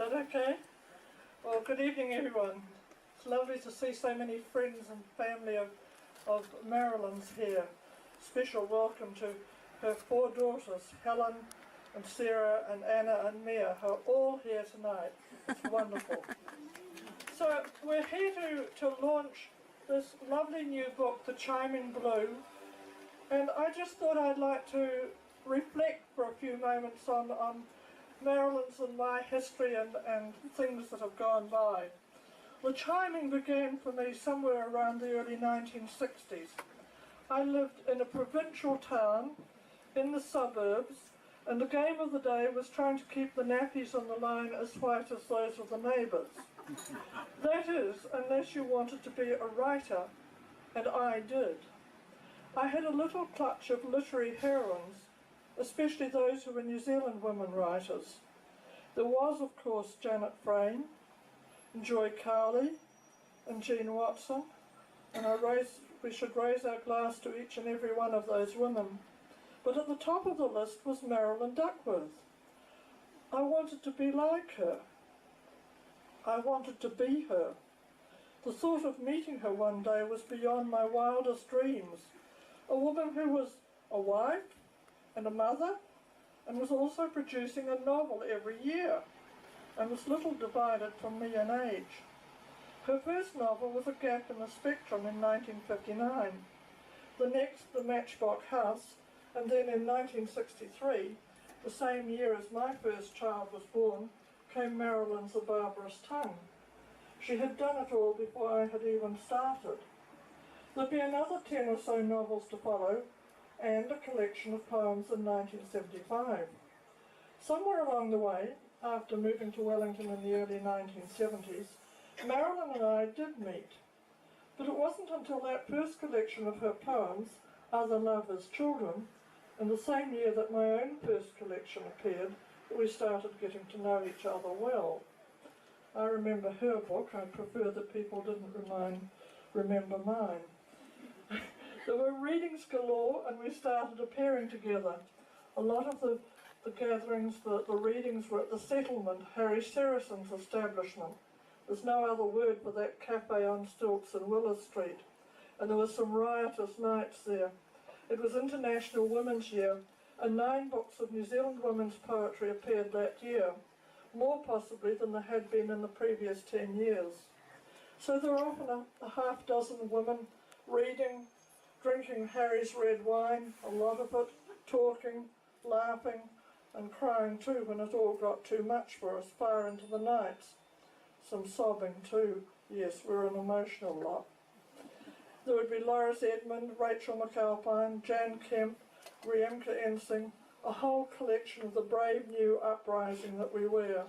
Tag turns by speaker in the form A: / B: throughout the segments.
A: that okay? Well, good evening everyone. It's lovely to see so many friends and family of Marilyn's here. Special welcome to her 4 daughters, Helen and Sarah and Anna and Mia, who are all here tonight. It's wonderful. So we're here to launch this lovely new book, The Chiming Blue, and I just thought I'd like to reflect for a few moments on Marilyn's and my history and things that have gone by. The chiming began for me somewhere around the early 1960s. I lived in a provincial town in the suburbs, and the game of the day was trying to keep the nappies on the line as white as those of the neighbours. That is, unless you wanted to be a writer, and I did. I had a little clutch of literary heroines, especially those who were New Zealand women writers. There was, of course, Janet Frayne, and Joy Cowley, and Jean Watson, and we should raise our glass to each and every one of those women. But at the top of the list was Marilyn Duckworth. I wanted to be like her. I wanted to be her. The thought of meeting her one day was beyond my wildest dreams. A woman who was a wife and a mother, and was also producing a novel every year, and was little divided from me in age. Her first novel was A Gap in the Spectrum in 1959. The next, The Matchbox House, and then in 1963, the same year as my first child was born, came Marilyn's A Barbarous Tongue. She had done it all before I had even started. There'd be another 10 or so novels to follow, and a collection of poems in 1975. Somewhere along the way, after moving to Wellington in the early 1970s, Marilyn and I did meet. But it wasn't until that first collection of her poems, Other Lovers' Children, in the same year that my own first collection appeared, that we started getting to know each other well. I remember her book. I prefer that people didn't remember mine. There were readings galore, and we started appearing together. A lot of the gatherings, the readings were at the Settlement, Harry Sarracen's establishment. There's no other word for that cafe on stilts in Willis Street. And there were some riotous nights there. It was International Women's Year, and 9 books of New Zealand women's poetry appeared that year, more possibly than there had been in the previous 10 years. So there were often a half dozen women reading, drinking Harry's red wine, a lot of it, talking, laughing, and crying too when it all got too much for us, far into the nights. Some sobbing too. Yes, we're an emotional lot. There would be Loris Edmund, Rachel McAlpine, Jan Kemp, Riemke Ensing, a whole collection of the brave new uprising that we were.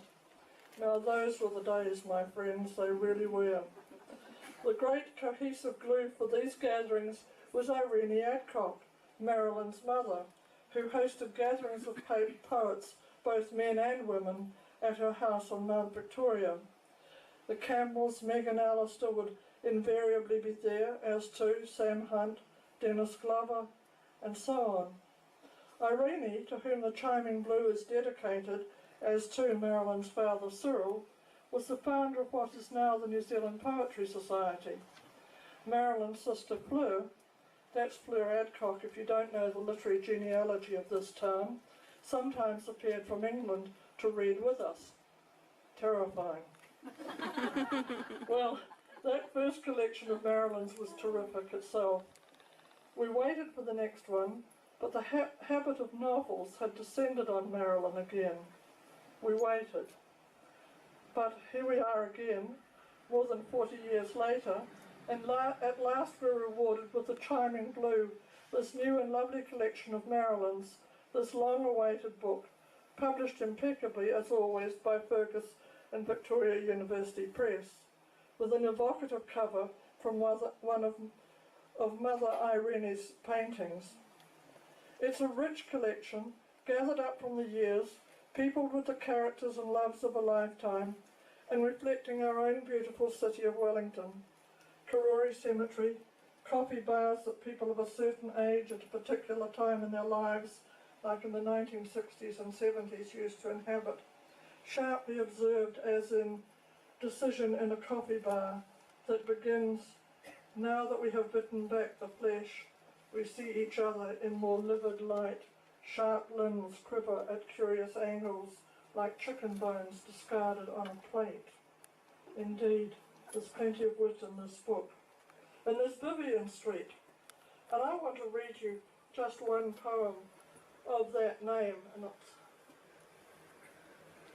A: Now those were the days, my friends, they really were. The great cohesive glue for these gatherings was Irene Adcock, Marilyn's mother, who hosted gatherings of poets, both men and women, at her house on Mount Victoria. The Campbells, Megan Allister, would invariably be there, as too Sam Hunt, Dennis Glover, and so on. Irene, to whom The Chiming Blue is dedicated, as too Marilyn's father Cyril, was the founder of what is now the New Zealand Poetry Society. Marilyn's sister Fleur, that's Fleur Adcock if you don't know the literary genealogy of this town, sometimes appeared from England to read with us. Terrifying. Well, that first collection of Marilyn's was terrific itself. We waited for the next one, but the habit of novels had descended on Marilyn again. We waited. But here we are again, more than 40 years later, and at last we're rewarded with The Chiming Blue, this new and lovely collection of Marilyn's, this long-awaited book, published impeccably, as always, by Fergus and Victoria University Press, with an evocative cover from one of Mother Irene's paintings. It's a rich collection, gathered up from the years, peopled with the characters and loves of a lifetime, and reflecting our own beautiful city of Wellington. Karori Cemetery, coffee bars that people of a certain age at a particular time in their lives, like in the 1960s and 70s, used to inhabit, sharply observed as in decision in a coffee bar that begins, now that we have bitten back the flesh, we see each other in more livid light, sharp limbs quiver at curious angles like chicken bones discarded on a plate. Indeed, there's plenty of wit in this book. And there's Vivian Street, and I want to read you just one poem of that name, and it's,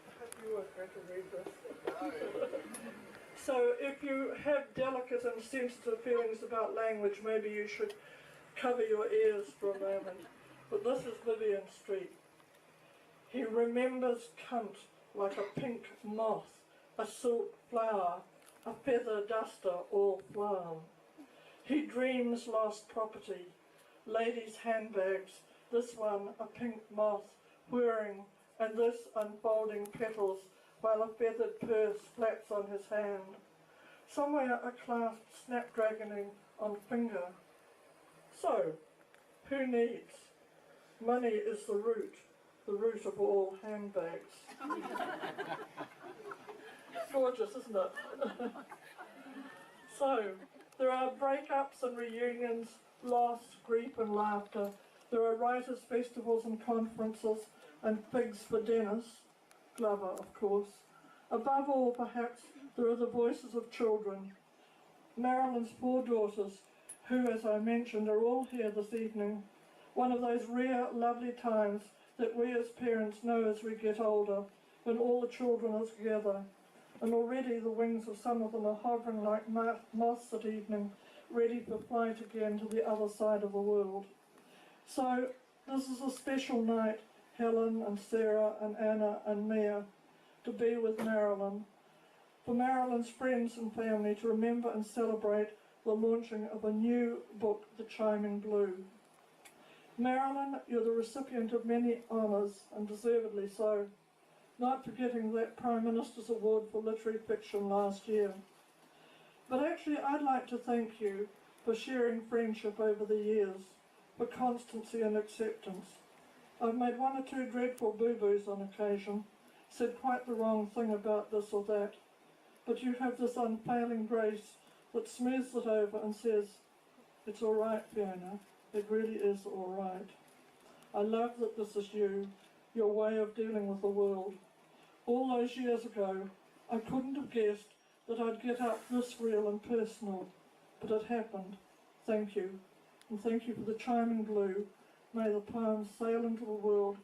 A: I hope you weren't going to read this. So if you have delicate and sensitive feelings about language, maybe you should cover your ears for a moment. But this is Vivian Street. He remembers cunt like a pink moth, a silk flower, a feather duster all flown. He dreams lost property, ladies' handbags, this one a pink moth whirring, and this unfolding petals while a feathered purse flaps on his hand. Somewhere a clasped snapdragoning on finger. So, who needs? Money is the root of all handbags. Gorgeous, isn't it? So, there are breakups and reunions, loss, grief and laughter. There are writers' festivals and conferences, and figs for Dennis, Glover of course. Above all, perhaps, there are the voices of children. Marilyn's 4 daughters, who, as I mentioned, are all here this evening. One of those rare, lovely times that we as parents know as we get older, when all the children are together. And already the wings of some of them are hovering like moths that evening, ready for flight again to the other side of the world. So this is a special night, Helen and Sarah and Anna and Mia, to be with Marilyn. For Marilyn's friends and family to remember and celebrate the launching of a new book, The Chiming Blue. Marilyn, you're the recipient of many honours, and deservedly so, not forgetting that Prime Minister's Award for Literary Fiction last year. But actually I'd like to thank you for sharing friendship over the years, for constancy and acceptance. I've made 1 or 2 dreadful boo-boos on occasion, said quite the wrong thing about this or that, but you have this unfailing grace that smooths it over and says, it's all right, Fiona, it really is all right. I love that this is you, your way of dealing with the world. All those years ago, I couldn't have guessed that I'd get up this real and personal, but it happened. Thank you. And thank you for The Chiming Blue. May the poem sail into the world,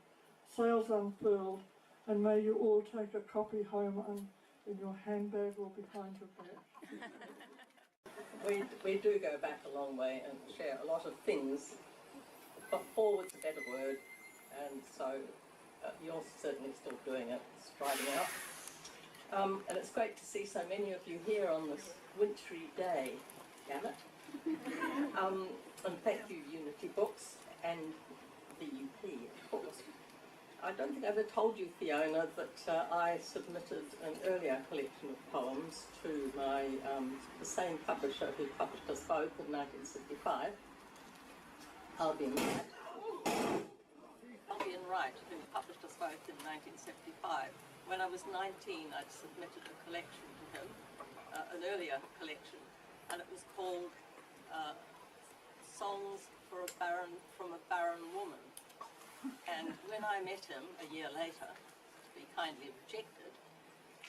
A: sails unfurled, and may you all take a copy home and in your handbag or behind your back.
B: We do go back a long way and share a lot of things, but forward's a better word, and so you're certainly still doing it, striding out. And it's great to see so many of you here on this wintry day, Janet. And thank you, Unity Books, and the UP, of course. I don't think I ever told you, Fiona, that I submitted an earlier collection of poems to my the same publisher who published us both in 1975, Albion Wright, who published us both in 1975. When I was 19, I'd submitted a collection to him, an earlier collection, and it was called Songs from a Barren Woman. And when I met him a year later, to be kindly rejected,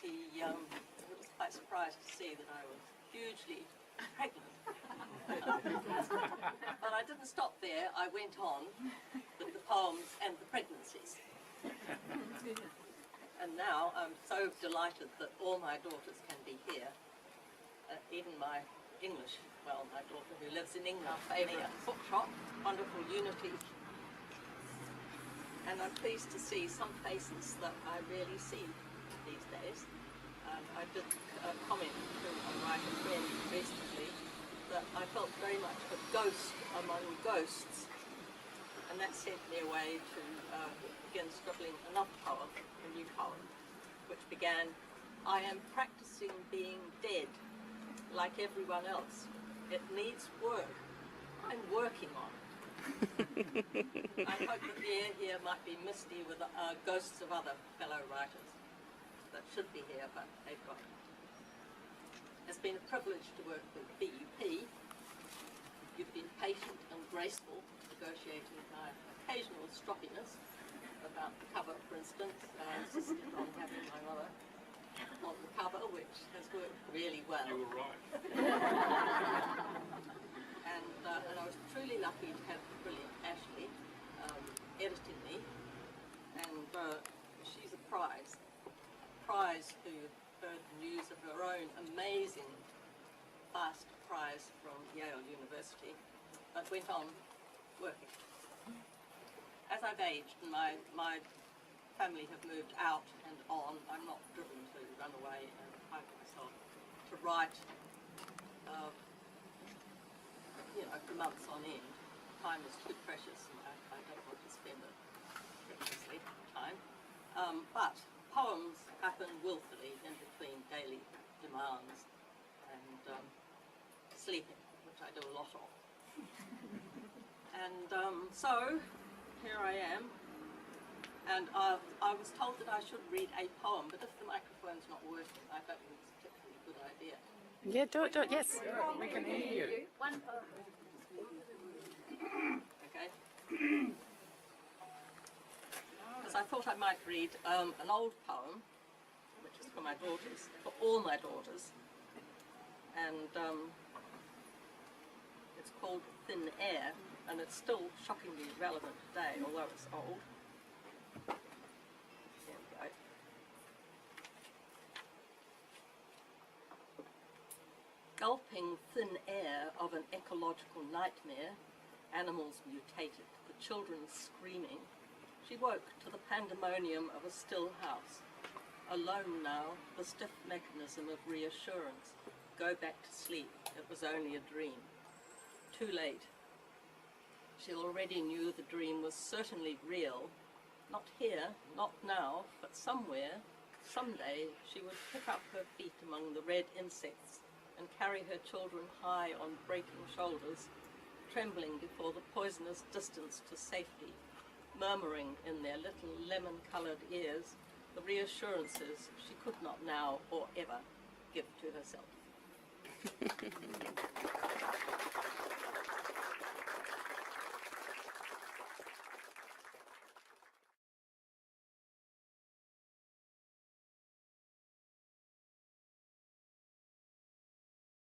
B: he was quite surprised to see that I was hugely pregnant. But I didn't stop there. I went on with the poems and the pregnancies. And now I'm so delighted that all my daughters can be here, even my English, well, my daughter who lives in England, Failure Bookshop, wonderful Unity. And I'm pleased to see some faces that I rarely see these days. I did comment to a writer friend recently that I felt very much a ghost among ghosts, and that sent me away to begin scribbling another poem, a new poem, which began, I am practicing being dead, like everyone else. It needs work. I'm working on it. I hope that the air here might be misty with ghosts of other fellow writers. that should be here, but they've got. It's been a privilege to work with BUP. You've been patient and graceful, negotiating my occasional stroppiness about the cover, for instance. I insisted on having my mother on the cover, which has worked really well.
C: You were right.
B: And I was truly lucky to have the brilliant Ashley editing me, and she's a prize who heard news of her own amazing fast prize from Yale University, but went on working. As I've aged and my family have moved out and on, I'm not driven to run away and hide myself to write, for months on end. Time is too precious, and I don't want to spend it recklessly time. But poems happen willfully in between daily demands and sleeping, which I do a lot of. And so here I am, and I was told that I should read a poem, but if the microphone's not working, I don't think it's a particularly good idea.
D: Yeah, do it, yes.
C: We can hear you.
E: One poem.
B: Okay. Because I thought I might read an old poem, which is for my daughters, for all my daughters, and it's called Thin Air, and it's still shockingly relevant today, although it's old. There we go. Gulping thin air of an ecological nightmare, animals mutated, the children screaming, she woke to the pandemonium of a still house. Alone now, the stiff mechanism of reassurance. Go back to sleep, it was only a dream. Too late. She already knew the dream was certainly real. Not here, not now, but somewhere, someday, she would pick up her feet among the red insects and carry her children high on breaking shoulders, trembling before the poisonous distance to safety, murmuring in their little lemon-coloured ears the reassurances she could not now or ever give to herself.